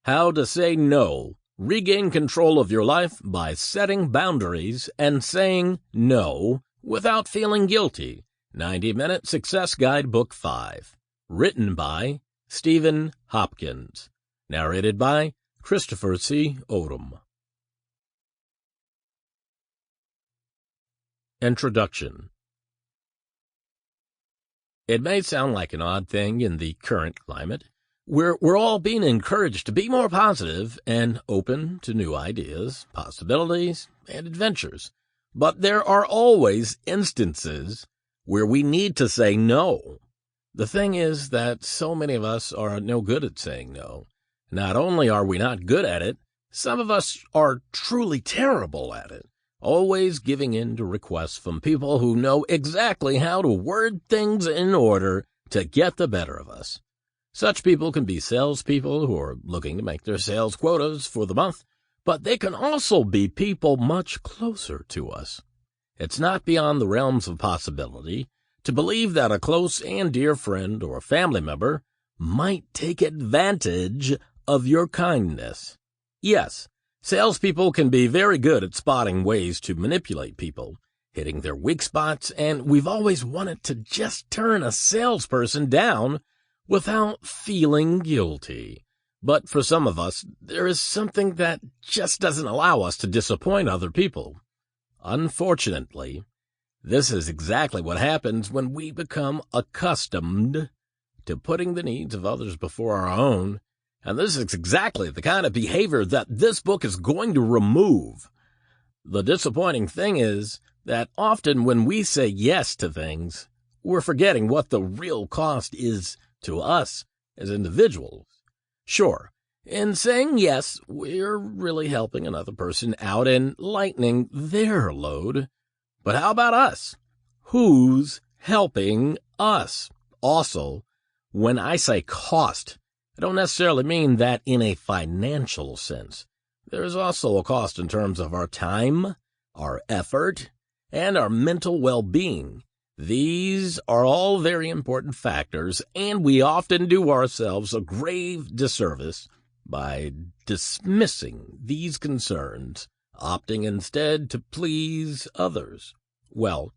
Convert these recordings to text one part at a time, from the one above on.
How to Say No. Regain control of your life by setting boundaries and saying no without feeling guilty. 90-Minute Success Guide Book 5. Written by Stephen Hopkins. Narrated by Christopher C. Odom. Introduction. It may sound like an odd thing in the current climate, where we're all being encouraged to be more positive and open to new ideas, possibilities, and adventures. But there are always instances where we need to say no. The thing is that so many of us are no good at saying no. Not only are we not good at it, some of us are truly terrible at it, always giving in to requests from people who know exactly how to word things in order to get the better of us. Such people can be salespeople who are looking to make their sales quotas for the month, but they can also be people much closer to us. It's not beyond the realms of possibility to believe that a close and dear friend or family member might take advantage of your kindness. Yes, salespeople can be very good at spotting ways to manipulate people, hitting their weak spots, and we've always wanted to just turn a salesperson down without feeling guilty. But for some of us, there is something that just doesn't allow us to disappoint other people. Unfortunately, this is exactly what happens when we become accustomed to putting the needs of others before our own, and this is exactly the kind of behavior that this book is going to remove. The disappointing thing is that often when we say yes to things, we're forgetting what the real cost is to us as individuals. Sure, in saying yes, we're really helping another person out and lightening their load. But how about us? Who's helping us? Also, when I say cost, I don't necessarily mean that in a financial sense. There is also a cost in terms of our time, our effort, and our mental well-being. These are all very important factors, and we often do ourselves a grave disservice by dismissing these concerns, opting instead to please others. Well,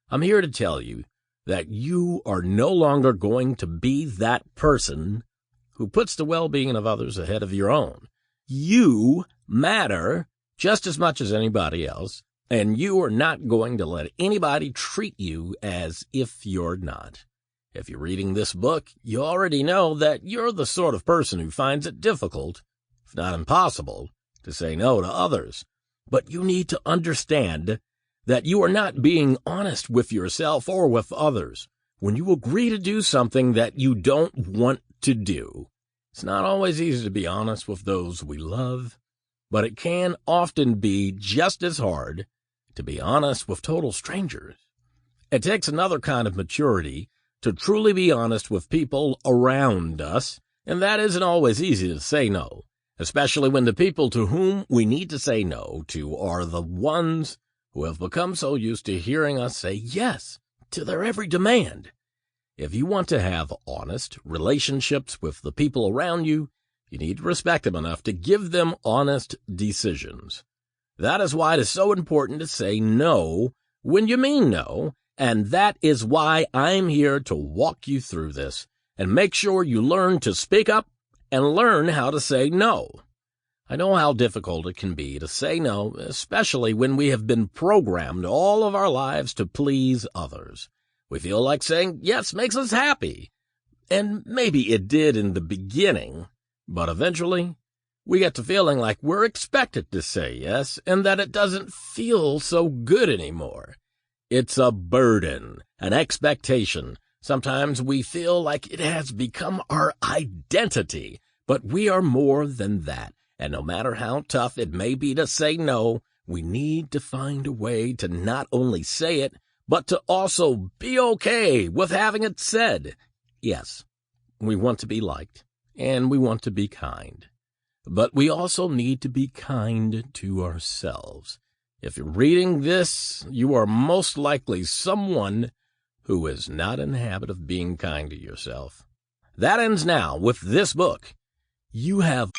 I'm here to tell you that you are no longer going to be that person who puts the well-being of others ahead of your own. You matter just as much as anybody else, and you are not going to let anybody treat you as if you're not. If you're reading this book, you already know that you're the sort of person who finds it difficult, if not impossible, to say no to others. But you need to understand that you are not being honest with yourself or with others when you agree to do something that you don't want to do. It's not always easy to be honest with those we love, but it can often be just as hard to be honest with total strangers. It takes another kind of maturity to truly be honest with people around us, and that isn't always easy to say no, especially when the people to whom we need to say no to are the ones who have become so used to hearing us say yes to their every demand. If you want to have honest relationships with the people around you, you need to respect them enough to give them honest decisions. That is why it is so important to say no when you mean no, and that is why I'm here to walk you through this and make sure you learn to speak up and learn how to say no. I know how difficult it can be to say no, especially when we have been programmed all of our lives to please others. We feel like saying yes makes us happy, and maybe it did in the beginning, but eventually we get to feeling like we're expected to say yes and that it doesn't feel so good anymore. It's a burden, an expectation. Sometimes we feel like it has become our identity, but we are more than that. And no matter how tough it may be to say no, we need to find a way to not only say it, but to also be okay with having it said. Yes, we want to be liked, and we want to be kind. But we also need to be kind to ourselves. If you're reading this, you are most likely someone who is not in the habit of being kind to yourself. That ends now with this book. You have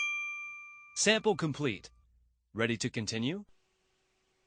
Sample complete. Ready to continue?